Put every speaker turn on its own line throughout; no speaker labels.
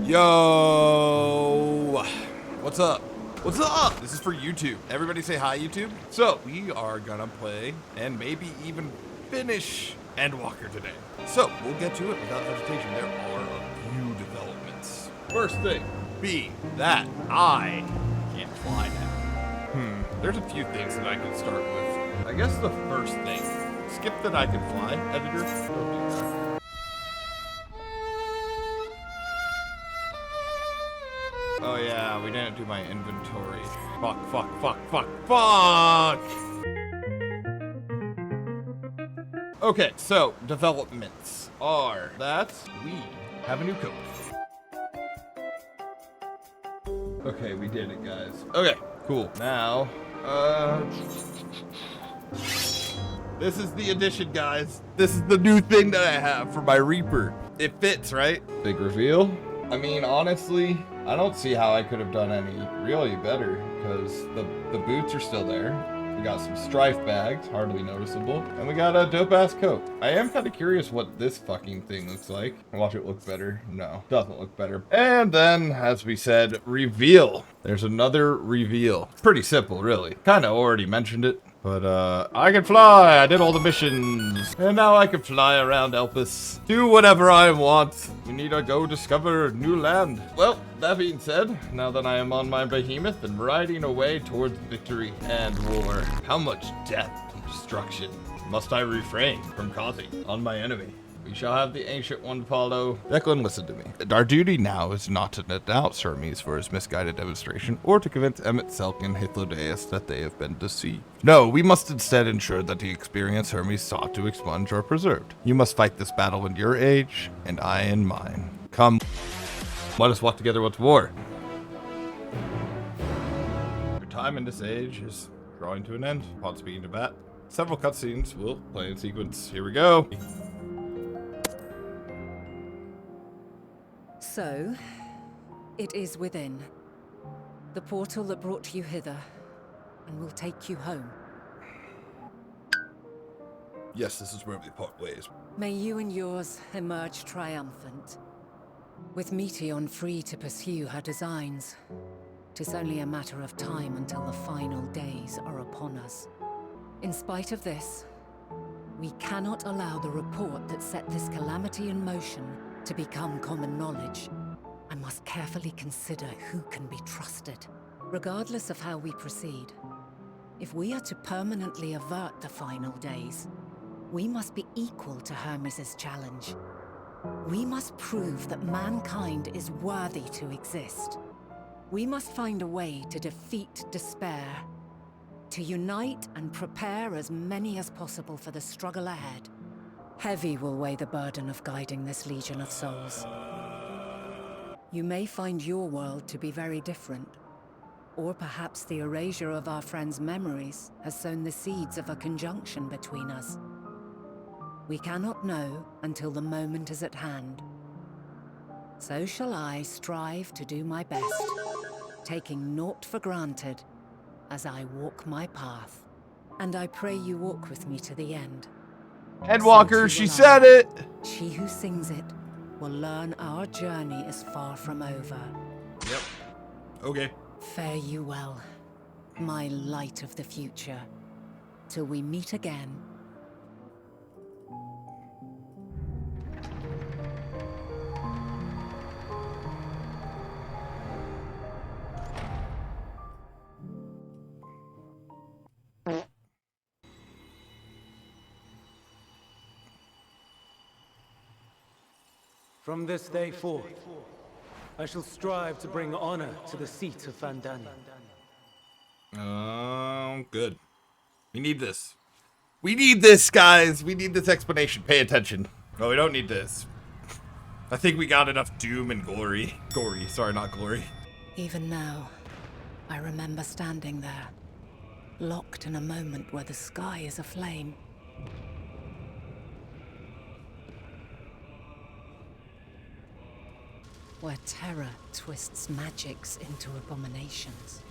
Yo, what's up? What's up? This is for YouTube. Everybody say hi, YouTube. So we are gonna play and maybe even finish Endwalker today. So we'll get to it without hesitation. There are a few developments. First thing being that I can't fly now. There's a few things that I can start with. I guess the first thing, skip that I can fly, editor. Don't do that. Oh yeah, we didn't do my inventory. Fuck. Okay, so developments are that we have a new coat. Okay, we did it, guys. Okay, cool. Now, this is the addition, guys. This is the new thing that I have for my Reaper. It fits, right? Big reveal. I mean, honestly, I don't see how I could have done any really better because the boots are still there. We got some strife bags, hardly noticeable, and we got a dope-ass coat. I am kind of curious what this fucking thing looks like. Watch it look better. No, doesn't look better. And then, as we said, reveal. There's another reveal. Pretty simple, really. Kind of already mentioned it. But, I can fly! I did all the missions! And now I can fly around Elpis. Do whatever I want. We need to go discover new land. Well, that being said, now that I am on my behemoth and riding away towards victory and war, how much death and destruction must I refrain from causing on my enemy? We shall have the ancient one follow. Declan, listen to me. Our duty now is not to denounce Hermes for his misguided demonstration, or to convince Emmet, Selk, and Hythlodaeus that they have been deceived. No, we must instead ensure that the experience Hermes sought to expunge are preserved. You must fight this battle in your age, and I in mine. Come, let us walk together once more. Your time in this age is drawing to an end. Upon speaking to Bat, several cutscenes will play in sequence. Here we go.
So, it is within. The portal that brought you hither, and will take you home.
Yes, this is where we part ways.
May you and yours emerge triumphant. With Meteon free to pursue her designs, 'tis only a matter of time until the final days are upon us. In spite of this, we cannot allow the report that set this calamity in motion to become common knowledge. I must carefully consider who can be trusted. Regardless of how we proceed, if we are to permanently avert the final days, we must be equal to Hermes' challenge. We must prove that mankind is worthy to exist. We must find a way to defeat despair, to unite and prepare as many as possible for the struggle ahead. Heavy will weigh the burden of guiding this legion of souls. You may find your world to be very different, or perhaps the erasure of our friends' memories has sown the seeds of a conjunction between us. We cannot know until the moment is at hand. So shall I strive to do my best, taking naught for granted as I walk my path. And I pray you walk with me to the end.
Endwalker, she said it!
She who sings it will learn our journey is far from over.
Yep. Okay.
Fare you well, my light of the future, till we meet again.
From this day forth, I shall strive to bring honor to the seat of Vandani.
Good. We need this. We need this, guys. We need this explanation. Pay attention. Oh, we don't need this. I think we got enough doom and glory. Sorry, not glory.
Even now, I remember standing there, locked in a moment where the sky is aflame. Where terror twists magics into abominations.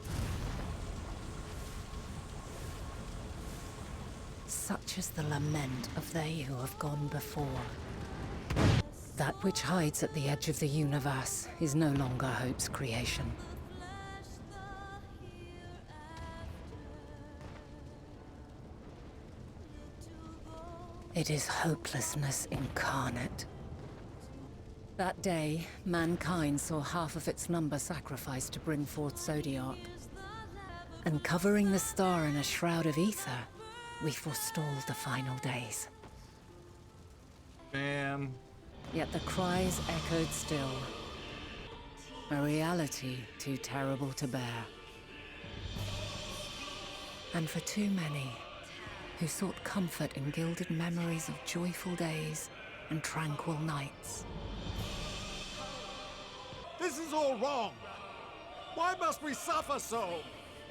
Such is the lament of they who have gone before. that which hides at the edge of the universe is no longer hope's creation. It is hopelessness incarnate. That day, mankind saw half of its number sacrificed to bring forth Zodiac. And covering the star in a shroud of ether, we forestalled the final days.
Man.
Yet the cries echoed still. A reality too terrible to bear. And for too many, who sought comfort in gilded memories of joyful days and tranquil nights.
This is all wrong. Why must we suffer so?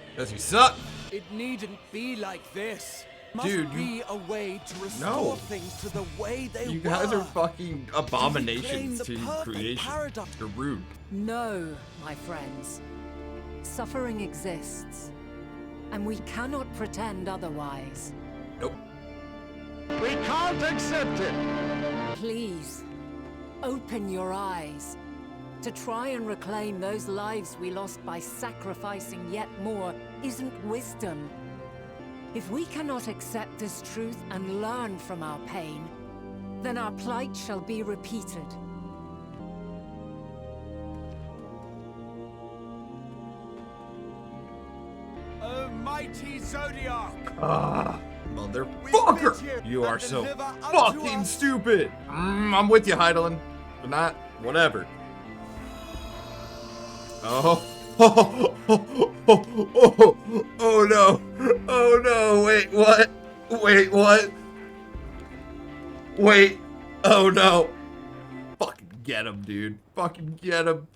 Because you suck.
It needn't be like this.
Dude,
Must be a way to restore
No.
things to the way they
You
were.
guys are fucking abominations
To
to
reclaim the perfect
creation.
paradox.
You're rude.
No, my friends. Suffering exists, and we cannot pretend otherwise.
Nope.
We can't accept it.
Please, open your eyes. To try and reclaim those lives we lost by sacrificing yet more isn't wisdom. If we cannot accept this truth and learn from our pain, then our plight shall be repeated.
Oh, mighty Zodiac.
Motherfucker! You are so
deliver unto
fucking
us.
stupid. I'm with you, Heidelin. But not, whatever. Oh. Oh no. Oh no. Wait, what? Wait, what? Wait. Oh no. Fucking get him, dude. Fucking get him.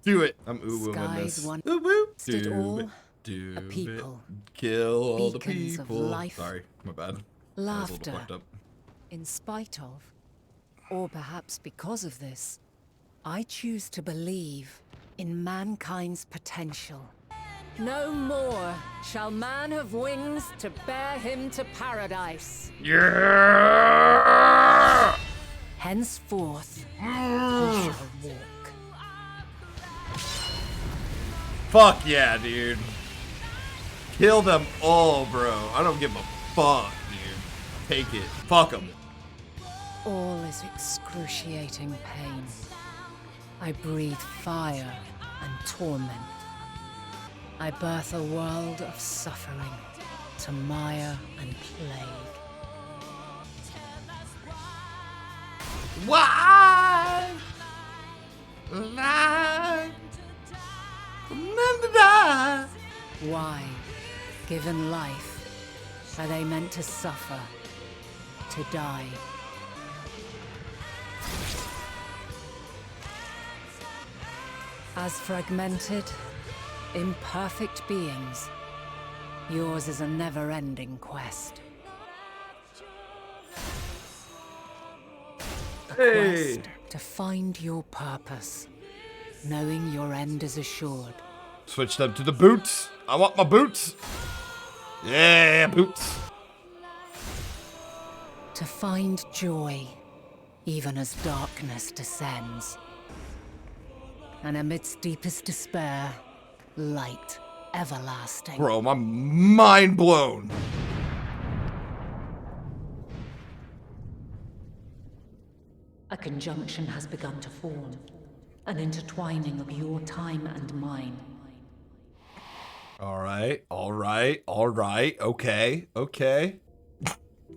Do it. I'm ooh-wooing
Skies
this.
one-
Ooh-woo.
Did
Do
all
it. Do
a people.
it. Kill all the
Beacons of
people.
life,
Sorry, my bad. I was a
laughter.
little fucked up.
In spite of, or perhaps because of this, I choose to believe in mankind's potential. No more shall man have wings to bear him to paradise.
Yeah!
Henceforth, he shall walk.
Fuck yeah, dude. Kill them all, bro. I don't give a fuck, dude. Take it. Fuck them.
All is excruciating pain. I breathe fire and torment. I birth a world of suffering to mire and plague.
Why? Lie. Remember that.
Why, given life, are they meant to suffer, to die? As fragmented, imperfect beings, yours is a never-ending quest. A
Hey.
quest to find your purpose, knowing your end is assured.
Switch them to the boots. I want my boots. Yeah, boots.
To find joy, even as darkness descends. And amidst deepest despair, light everlasting.
Bro, my mind blown.
A conjunction has begun to form. An intertwining of your time and mine.
All right, all right, all right. Okay, okay.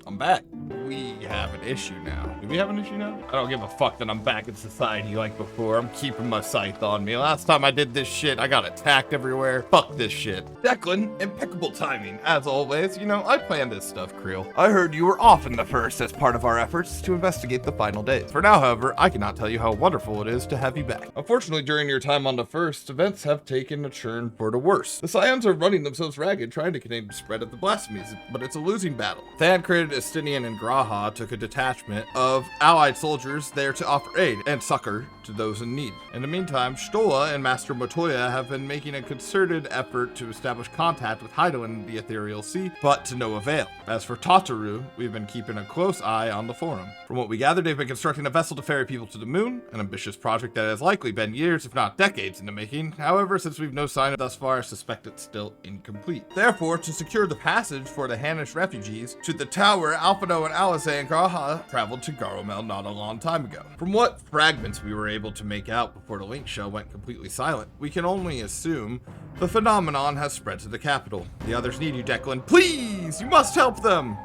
I'm back. We have an issue now. Do we have an issue now? I don't give a fuck that I'm back in society like before. I'm keeping my scythe on me. Last time I did this shit, I got attacked everywhere. Fuck this shit. Declan, impeccable timing. As always, you know, I planned this stuff, Creel. I heard you were off in the first as part of our efforts to investigate the final days. For now, however, I cannot tell you how wonderful it is to have you back. Unfortunately, during your time on the first, events have taken a turn for the worse. The Scions are running themselves ragged, trying to contain the spread of the blasphemies, but it's a losing battle. Than created Estinian and Graha took a detachment of allied soldiers there to offer aid and succor to those in need. In the meantime, Stola and Master Motoya have been making a concerted effort to establish contact with Heido in the Ethereal Sea, but to no avail. As for Tataru, we've been keeping a close eye on the forum. From what we gathered, they've been constructing a vessel to ferry people to the moon, an ambitious project that has likely been years, if not decades, in the making. However, since we've no sign of thus far, I suspect it's still incomplete. Therefore, to secure the passage for the Hanish refugees to the tower, Alphino and Alice and Graha traveled to Garomel not a long time ago. From what fragments we were able to make out before the link shell went completely silent, we can only assume the phenomenon has spread to the capital. The others need you, Declan. Please, you must help them.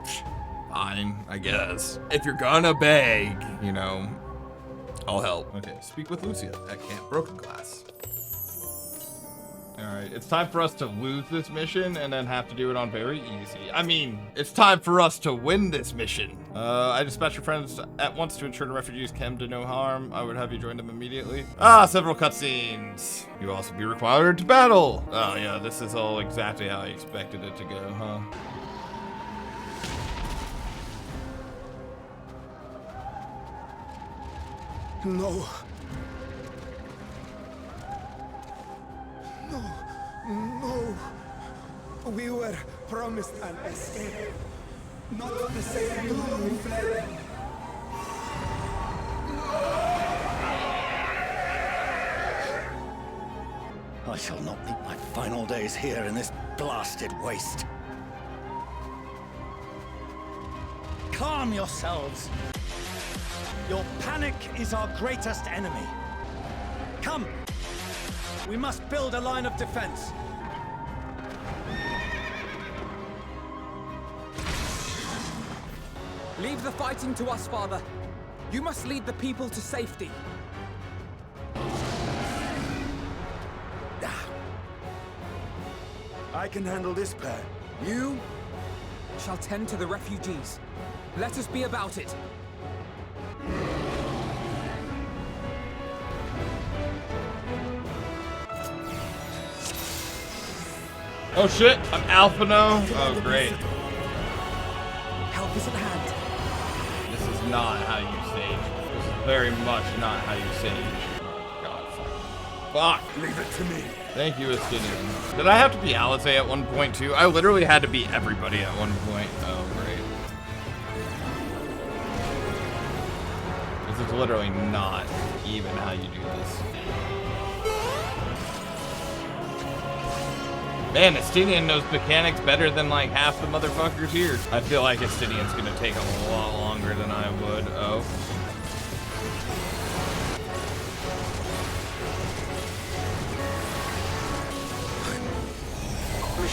Fine, I guess. If you're gonna beg, you know, I'll help. Okay, speak with Lucia at Camp Broken Glass. Alright, it's time for us to lose this mission and then have to do it on very easy. I mean, it's time for us to win this mission. I dispatch your friends at once to ensure the refugees come to no harm. I would have you join them immediately. Several cutscenes. You will also be required to battle. Oh yeah, this is all exactly how I expected it to go, huh?
No. No. We were promised an escape. Not the same way we fled.
I shall not meet my final days here in this blasted waste. Calm yourselves. Your panic is our greatest enemy. Come! We must build a line of defense.
Leave the fighting to us, Father. You must lead the people to safety.
I can handle this pair. You?
Shall tend to the refugees. Let us be about it.
Oh shit, I'm Alphino. Oh great.
Help is at hand.
This is not how you sage. This is very much not how you sage. God, fuck.
Leave it to me.
Thank you, Estinian. Did I have to be Alice at one point too? I literally had to be everybody at one point. Oh great. This is literally not even how you do this. Man, Estinian knows mechanics better than like half the motherfuckers here. I feel like Estinian's gonna take a lot longer than I would. Oh.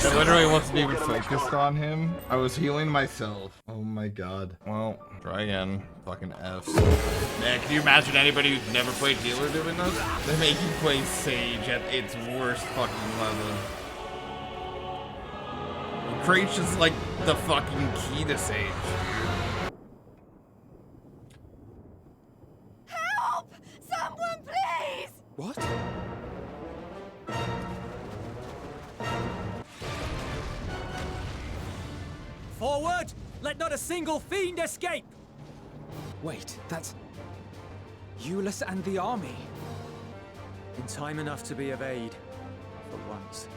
I literally wasn't even focused on him. I was healing myself. Oh my god. Well, try again. Fucking F's. Man, can you imagine anybody who's never played healer doing this? They make you play Sage at its worst fucking level. Crate's just like the fucking key to Sage.
Help! Someone, please!
What?
Forward! Let not a single fiend escape!
Wait, that's... Euless and the army.
In time enough to be of aid. For once.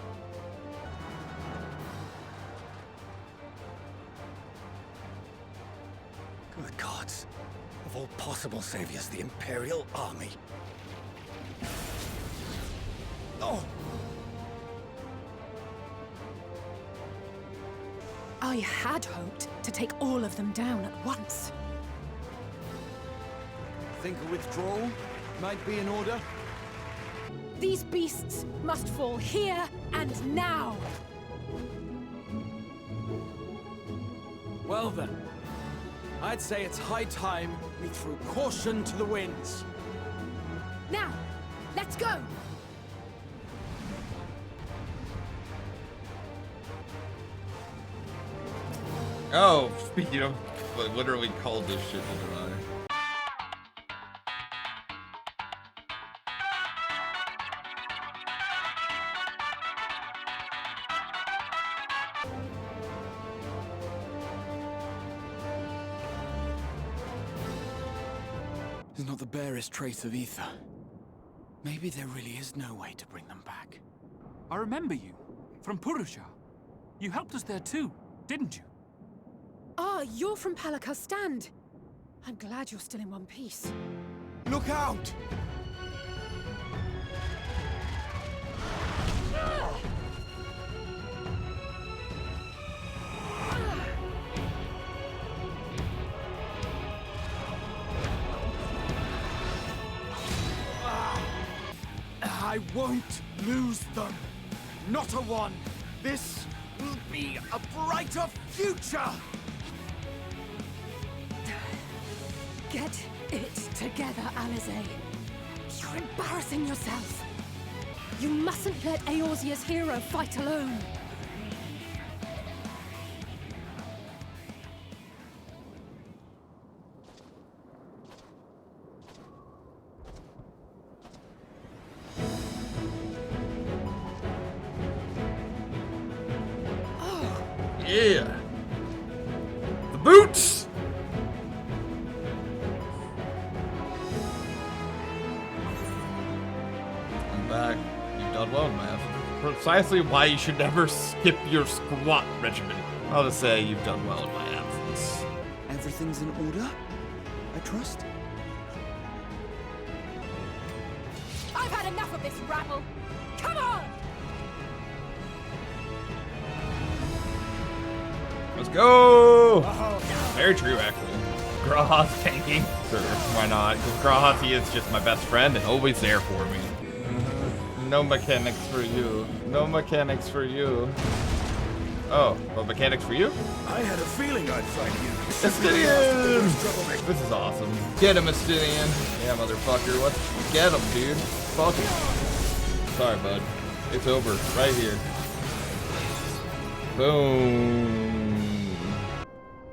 Good gods. Of all possible saviors, the Imperial Army. Oh!
I had hoped to take all of them down at once.
Think a withdrawal might be in order?
These beasts must fall here and now.
Well then. I'd say it's high time we threw caution to the winds.
Now, let's go!
Oh, speaking of, I literally called this shit, didn't I?
There's not the barest trace of ether. Maybe there really is no way to bring them back.
I remember you. From Purusha. You helped us there too, didn't you?
Ah, you're from Palaka's stand. I'm glad you're still in one piece.
Look out!
I won't lose them. Not a one. This will be a brighter future.
Get it together, Alize. You're embarrassing yourself. You mustn't let Eorzea's hero fight alone.
Yeah. The boots. I'm back. You've done well, man. Precisely why you should never skip your squat regimen. I'll just say you've done well in my absence.
Everything's in order, I trust?
I've had enough of this rabble. Come on!
Let's go! Very true, actually. Grah's tanking. Sure, why not? Because Grah, he is just my best friend and always there for me. No mechanics for you. No mechanics for you. Oh, well, mechanics for you?
I had a feeling I'd find you.
Astidian! This is awesome. Get him, Astidian. Yeah, motherfucker. Let's get him, dude. Fuck him. Sorry, bud. It's over. Right here. Boom.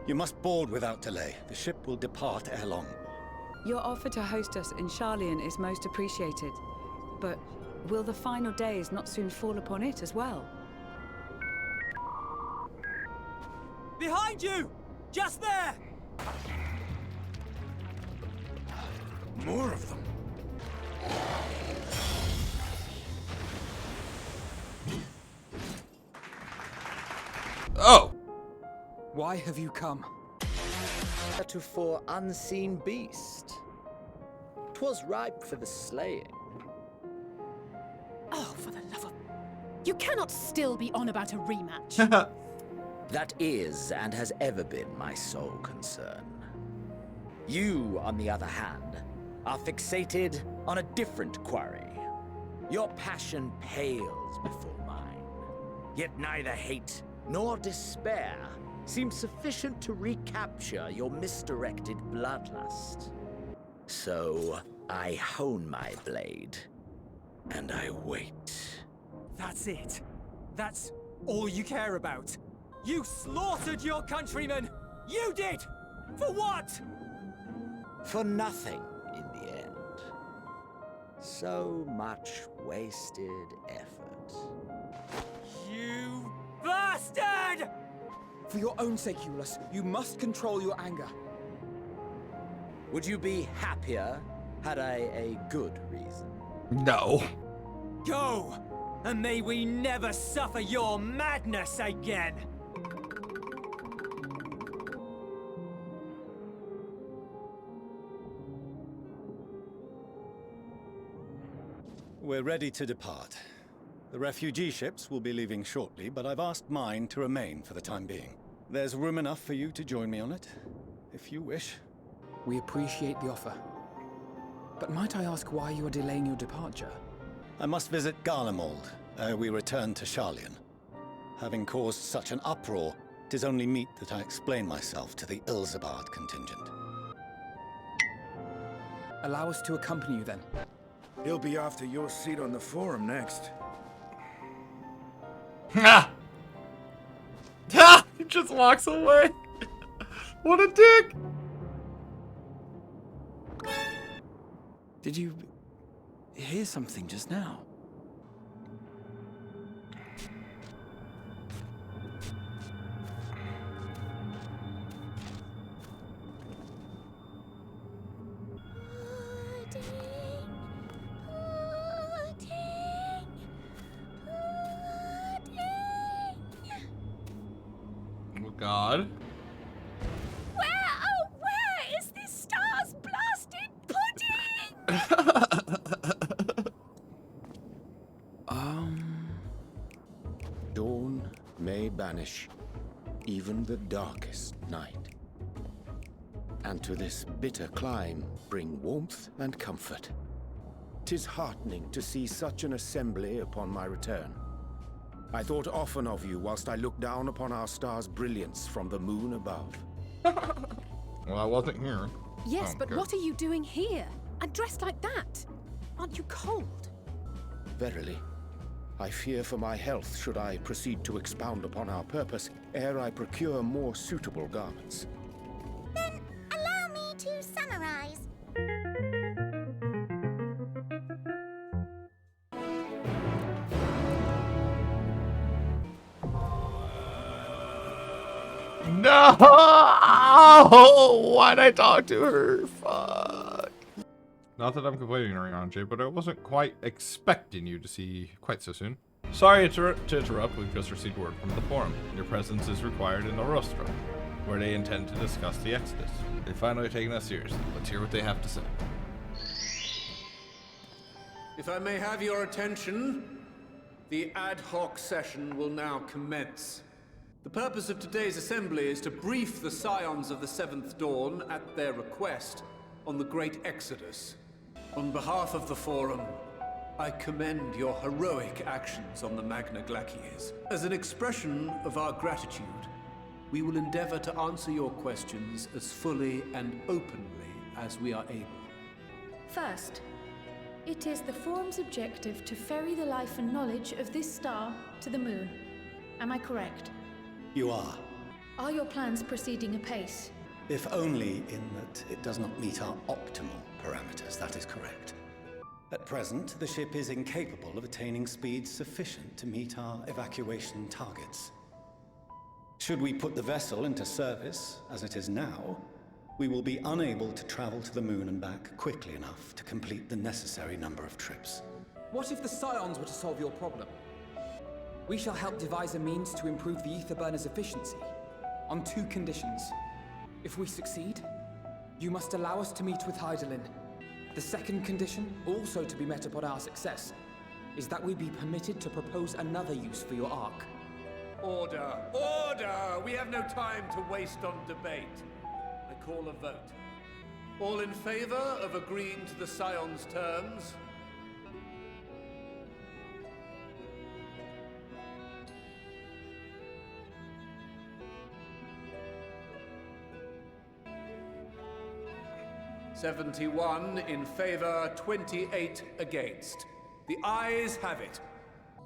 You must board without delay. The ship will depart ere long.
Your offer to host us in Sharlayan is most appreciated. But will the final days not soon fall upon it as well?
Behind you! Just there!
More of them.
Oh!
Why have you come?
For unseen beast. 'Twas ripe for the slaying.
Oh, for the love of... You cannot still be on about a rematch.
That is, and has ever been, my sole concern. You, on the other hand, are fixated on a different quarry. Your passion pales before mine. Yet neither hate nor despair seems sufficient to recapture your misdirected bloodlust. So, I hone my blade, and I wait.
That's it. That's all you care about. You slaughtered your countrymen! You did! For what?
For nothing, in the end. So much wasted effort.
You bastard!
For your own sake, Euless, you must control your anger.
Would you be happier had I a good reason?
No.
Go! And may we never suffer your madness again!
We're ready to depart. The refugee ships will be leaving shortly, but I've asked mine to remain for the time being. There's room enough for you to join me on it, if you wish.
We appreciate the offer. But might I ask why you are delaying your departure?
I must visit Garlemald, ere we return to Sharlayan. Having caused such an uproar, 'tis only meet that I explain myself to the Ilzabard contingent.
Allow us to accompany you then.
He'll be after your seat on the forum next.
Ha! Ha! He just walks away. What a dick!
Did you hear something just now?
God.
Where is this star's blasted pudding?
Dawn may banish even the darkest night, and to this bitter clime bring warmth and comfort. 'Tis heartening to see such an assembly upon my return. I thought often of you whilst I looked down upon our star's brilliance from the moon above.
Well, I wasn't here.
Yes,
Oh,
but
good.
what are you doing here? And dressed like that? Aren't you cold?
Verily, I fear for my health should I proceed to expound upon our purpose ere I procure more suitable garments.
Then allow me to summarize.
No! Why'd I talk to her? Fuck. Not that I'm complaining or anything, Jay, but I wasn't quite expecting you to see quite so soon. Sorry to interrupt, we've just received word from the forum. Your presence is required in the rostrum, where they intend to discuss the Exodus. They've finally taken us seriously. Let's hear what they have to say.
If I may have your attention, the ad hoc session will now commence. The purpose of today's assembly is to brief the Scions of the Seventh Dawn, at their request, on the Great Exodus. On behalf of the Forum, I commend your heroic actions on the Magna Glacies. As an expression of our gratitude, we will endeavor to answer your questions as fully and openly as we are able.
First, it is the Forum's objective to ferry the life and knowledge of this star to the moon. Am I correct?
You are.
Are your plans proceeding apace?
If only in that it does not meet our optimal parameters, that is correct. At present, the ship is incapable of attaining speeds sufficient to meet our evacuation targets. Should we put the vessel into service, as it is now, we will be unable to travel to the moon and back quickly enough to complete the necessary number of trips.
What if the Scions were to solve your problem? We shall help devise a means to improve the ether burner's efficiency, on 2 conditions. If we succeed, you must allow us to meet with Hydaelyn. The second condition, also to be met upon our success, is that we be permitted to propose another use for your Ark.
Order! Order! We have no time to waste on debate. I call a vote. All in favor of agreeing to the Scion's terms? "71 in favor, 28 against. The ayes have it.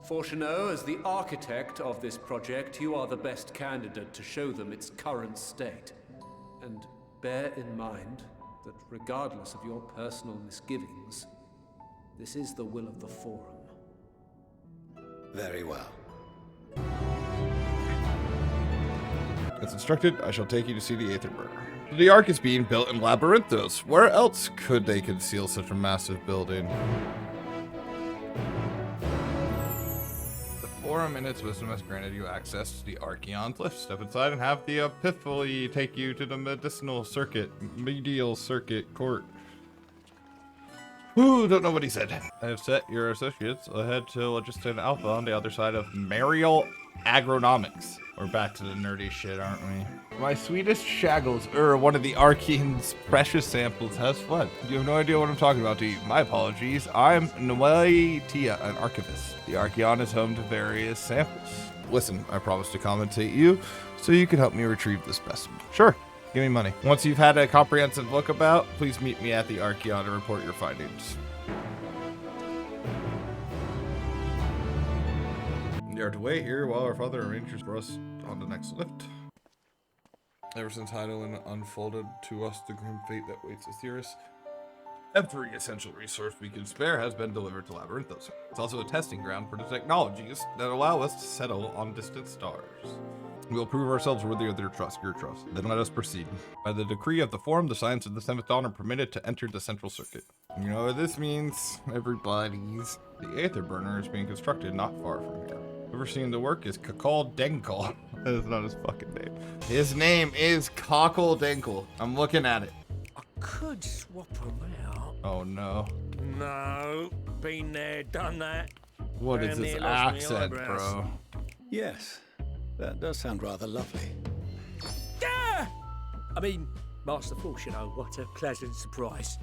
Fourcheneau, as the architect of this project, you are the best candidate to show them its current state. And bear in mind that regardless of your personal misgivings, this is the will of the Forum."
Very well.
As instructed, I shall take you to see the Aether Burner. The Ark is being built in Labyrinthos. Where else could they conceal such a massive building? The Forum, in its wisdom, has granted you access to the Archeon's lift. Step inside and have the Epiphany take you to the medial circuit court. Ooh, don't know what he said. I have set your associates ahead to Logistin Alpha on the other side of Marial Agronomics. We're back to the nerdy shit, aren't we? My sweetest shaggles, one of the Archeon's precious samples has fled. You have no idea what I'm talking about, do you? My apologies. I'm Noelle Tia, an archivist. The Archeon is home to various samples. Listen, I promise to compensate you, so you can help me retrieve the specimen. Sure, give me money. Once you've had a comprehensive look about, please meet me at the Archeon to report your findings. You are to wait here while our father arranges for us on the next lift. Ever since Hydaelyn unfolded to us the grim fate that waits Aetherius, every essential resource we can spare has been delivered to Labyrinthos. It's also a testing ground for the technologies that allow us to settle on distant stars. We will prove ourselves worthy of your trust. Then let us proceed. By the decree of the Forum, the Scions of the Seventh Dawn are permitted to enter the central circuit. You know what this means, everybody's. The Aether Burner is being constructed not far from here. Overseeing the work is Kakal Denkal, That is not his fucking name. His name is Cockle Dinkle. I'm looking at it.
I could swap them out.
Oh no.
No, been there, done that.
What is this accent, bro?
Yes, that does sound rather lovely.
Yeah! I mean, Master Force, you know, what a pleasant surprise.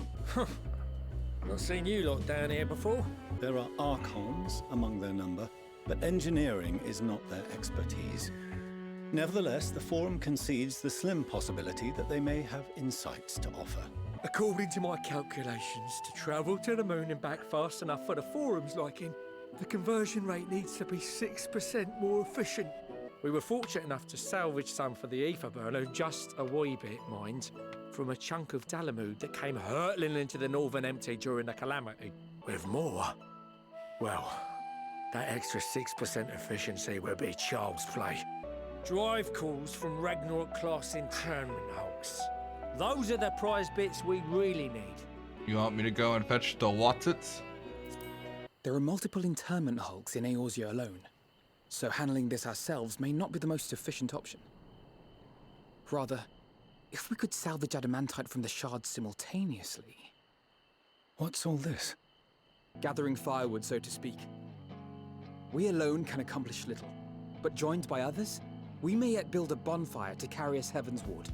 Not seen you lot down here before.
There are Archons among their number, but engineering is not their expertise. Nevertheless, the Forum concedes the slim possibility that they may have insights to offer.
According to my calculations, to travel to the moon and back fast enough for the Forum's liking, the conversion rate needs to be 6% more efficient. We were fortunate enough to salvage some for the ether burner, just a wee bit, mind, from a chunk of Dalamud that came hurtling into the Northern Empty during the calamity. With more, well, that extra 6% efficiency would be child's play. Drive calls from Ragnarok-class internment hulks. Those are the prize bits we really need.
You want me to go and fetch the Watsits?
There are multiple internment hulks in Eorzea alone, so handling this ourselves may not be the most efficient option. Rather, if we could salvage adamantite from the shards simultaneously...
What's all this?
Gathering firewood, so to speak. We alone can accomplish little, but joined by others, we may yet build a bonfire to carry us heavensward.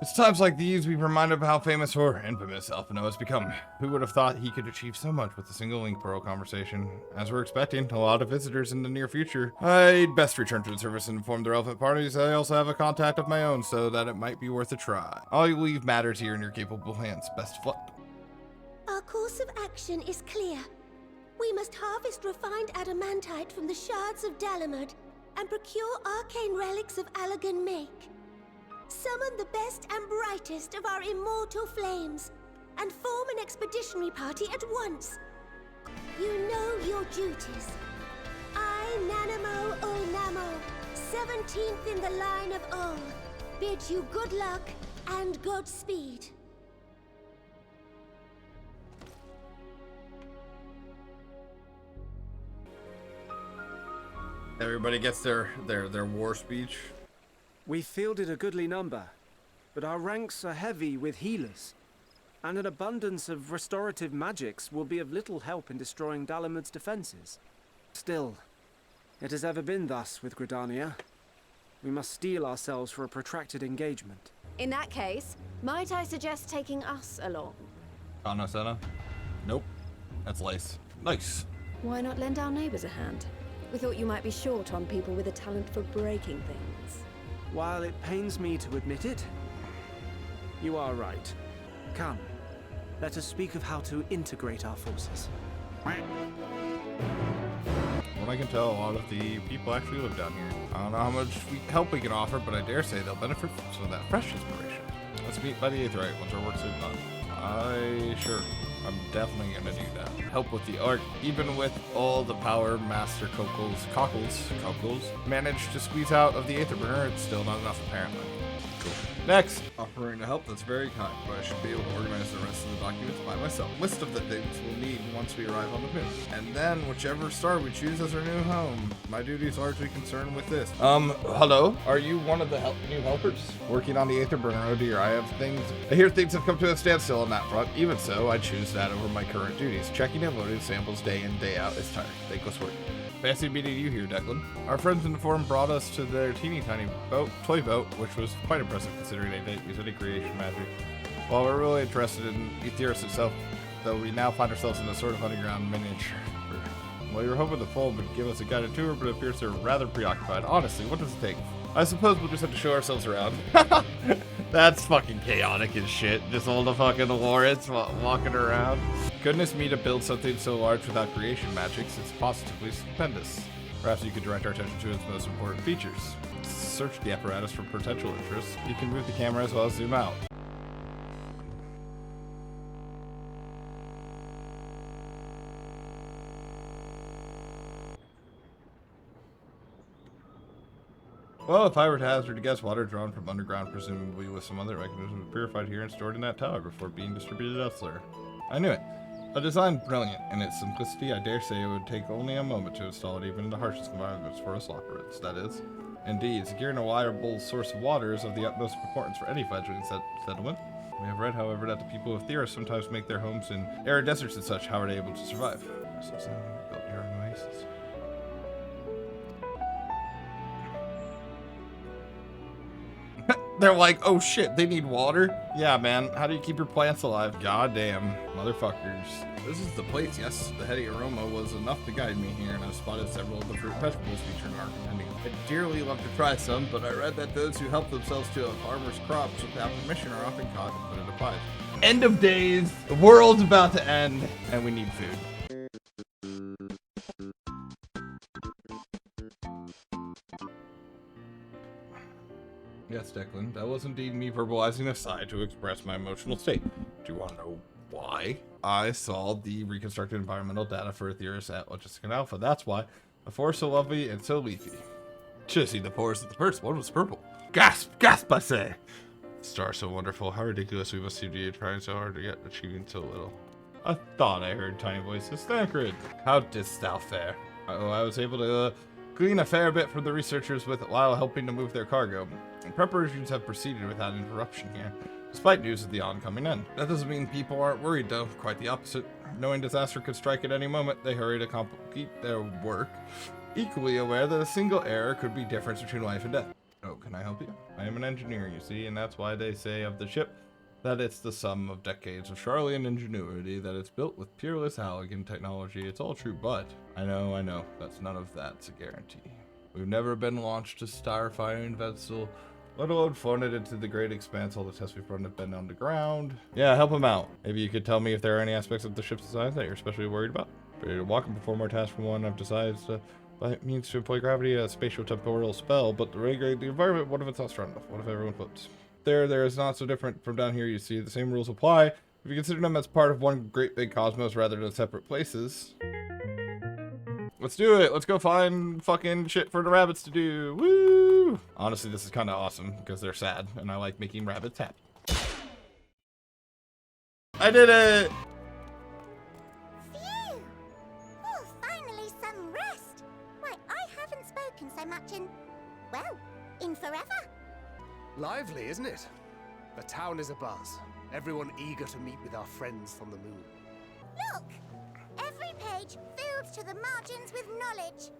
It's times like these we remind of how famous or infamous Alphino has become. Who would have thought he could achieve so much with a single link pearl conversation? As we're expecting a lot of visitors in the near future, I'd best return to the service and inform the relevant parties. I also have a contact of my own, so that it might be worth a try. I'll leave matters here in your capable hands. Best of luck.
Our course of action is clear. We must harvest refined adamantite from the shards of Dalamud and procure arcane relics of Allagan make. Summon the best and brightest of our immortal flames, and form an expeditionary party at once. You know your duties. I, Nanamo Olnamo, 17th in the line of Ol, bid you good luck and Godspeed.
Everybody gets their war speech.
We fielded a goodly number, but our ranks are heavy with healers, and an abundance of restorative magics will be of little help in destroying Dalamud's defenses. Still, it has ever been thus with Gridania. We must steel ourselves for a protracted engagement.
In that case, might I suggest taking us along?
Kana Senna? Nope. That's Lace. Nice.
Why not lend our neighbors a hand? We thought you might be short on people with a talent for breaking things.
While it pains me to admit it, you are right. Come, let us speak of how to integrate our forces.
What I can tell, a lot of the people actually live down here. I don't know how much help we can offer, but I dare say they'll benefit from some of that fresh inspiration. Let's meet by the 8th right once our work's done. Sure. I'm definitely gonna do that. Help with the art. Even with all the power Master Cockles managed to squeeze out of the Aether Burner, it's still not enough apparently. Cool. Next, offering to help, that's very kind, but I should be able to organize the rest of the documents by myself. List of the things we'll need once we arrive on the moon. And then whichever star we choose as our new home. My duty is largely concerned with this. Hello? Are you one of the new helpers? Working on the Aether Burner, oh dear, I hear things have come to a standstill on that front. Even so, I choose that over my current duties. Checking and loading samples day in, day out is tiring. Thankless work. Fancy meeting you here, Declan. Our friends in the forum brought us to their teeny tiny toy boat, which was quite impressive considering they didn't use any creation magic. While we're really interested in Aetheris itself, though we now find ourselves in a sort of underground miniature. Well, you were hoping the forum would give us a guided tour, but it appears they're rather preoccupied. Honestly, what does it take? I suppose we'll just have to show ourselves around. That's fucking chaotic as shit. Just all the fucking Lawrence walking around. Goodness me, to build something so large without creation magics, it's positively stupendous. Perhaps you could direct our attention to its most important features. Search the apparatus for potential interests. You can move the camera as well as zoom out. Well, if I were to hazard a guess, water drawn from underground, presumably with some other mechanism, purified here and stored in that tower before being distributed elsewhere. I knew it. A design brilliant in its simplicity, I dare say it would take only a moment to install it even in the harshest environments for us lockerets, that is. Indeed, securing a reliable source of water is of the utmost importance for any fledgling settlement. We have read, however, that the people of Theros sometimes make their homes in arid deserts and such. How are they able to survive? So, built your own oasis. They're like, oh shit, they need water? Yeah, man, how do you keep your plants alive? Goddamn, motherfuckers. This is the place, yes. The heady aroma was enough to guide me here, and I've spotted several of the fruit and vegetables featured in our compendium. I'd dearly love to try some, but I read that those who help themselves to a farmer's crops without permission are often caught and put into pies. End of days, the world's about to end, and we need food. Yes, Declan, that was indeed me verbalizing a sigh to express my emotional state. Do you want to know why? I saw the reconstructed environmental data for Theros at Logistic Alpha. That's why. The forest so lovely and so leafy. Should see the forest at the first one was purple. Gasp! Gasp, I say! The star so wonderful. How ridiculous we must seem to be trying so hard to get achieving so little. I thought I heard tiny voices. Thancred, how didst thou fare? Oh, I was able to glean a fair bit from the researchers while helping to move their cargo. And preparations have proceeded without interruption here, despite news of the oncoming end. That doesn't mean people aren't worried, though. Quite the opposite. Knowing disaster could strike at any moment, they hurry to complete their work, equally aware that a single error could be difference between life and death. Oh, can I help you? I am an engineer, you see, and that's why they say of the ship that it's the sum of decades of Charlian ingenuity, that it's built with peerless Halligan technology. It's all true, but I know, that's none of that's a guarantee. We've never been launched a starfiring vessel, let alone flown it into the great expanse. All the tests we've run have been on the ground. Yeah, help him out. Maybe you could tell me if there are any aspects of the ship's design that you're especially worried about. Ready to walk and perform more tasks from one. I've decided by means to employ gravity, a spatial-temporal spell, but to regulate the environment. What if it's not strong enough? What if everyone floats? There is not so different from down here. You see, the same rules apply if you consider them as part of one great big cosmos rather than separate places. Let's do it. Let's go find fucking shit for the rabbits to do. Woo! Honestly, this is kind of awesome because they're sad and I like making rabbits happy. I did it!
Phew! Oh, finally some rest. Why, I haven't spoken so much in forever.
Lively, isn't it? The town is abuzz. Everyone eager to meet with our friends from the moon.
Look! Every page filled to the margins with knowledge.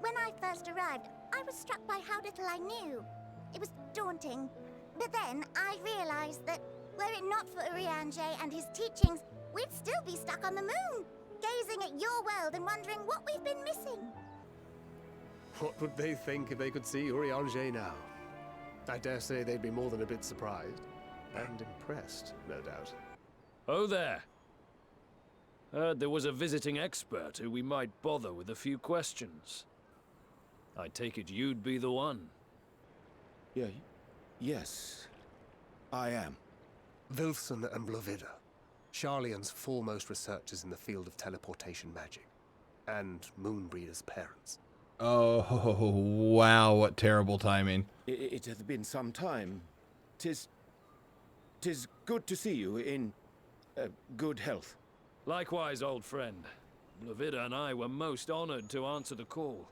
When I first arrived, I was struck by how little I knew. It was daunting. But then I realized that were it not for Urianger and his teachings, we'd still be stuck on the moon, gazing at your world and wondering what we've been missing.
What would they think if they could see Urianger now? I dare say they'd be more than a bit surprised. And impressed, no doubt.
Oh there. Heard there was a visiting expert who we might bother with a few questions. I take it you'd be the one.
Yes, I am.
Wilson and Blovida, Charlian's foremost researchers in the field of teleportation magic, and Moonbreeder's parents.
Oh, wow, what terrible timing.
It hath been some time. Tis good to see you in good health.
Likewise, old friend. Blovida and I were most honored to answer the call.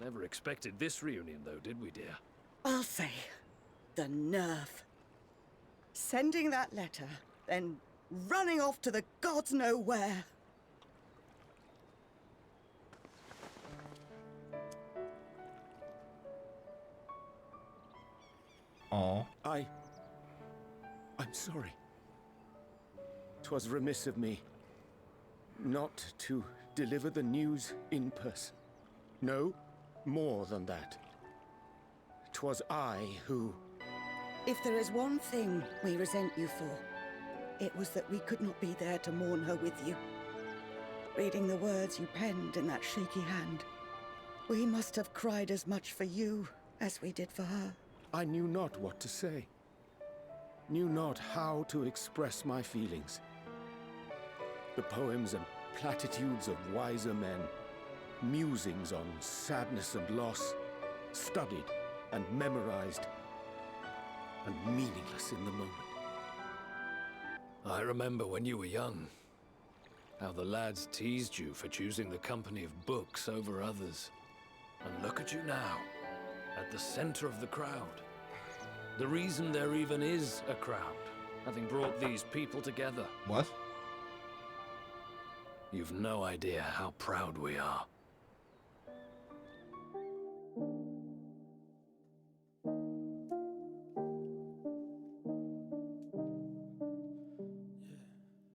Never expected this reunion, though, did we, dear?
I'll say, the nerve. Sending that letter, then running off to the gods know where.
Aw.
I'm sorry. 'Twas remiss of me not to deliver the news in person. No, more than that. 'Twas I who...
If there is one thing we resent you for, it was that we could not be there to mourn her with you. Reading the words you penned in that shaky hand, we must have cried as much for you as we did for her.
I knew not what to say. Knew not how to express my feelings. The poems and platitudes of wiser men, musings on sadness and loss, studied and memorized, and meaningless in the moment.
I remember when you were young, how the lads teased you for choosing the company of books over others. And look at you now. At the center of the crowd. The reason there even is a crowd, having brought these people together.
What?
You've no idea how proud we are.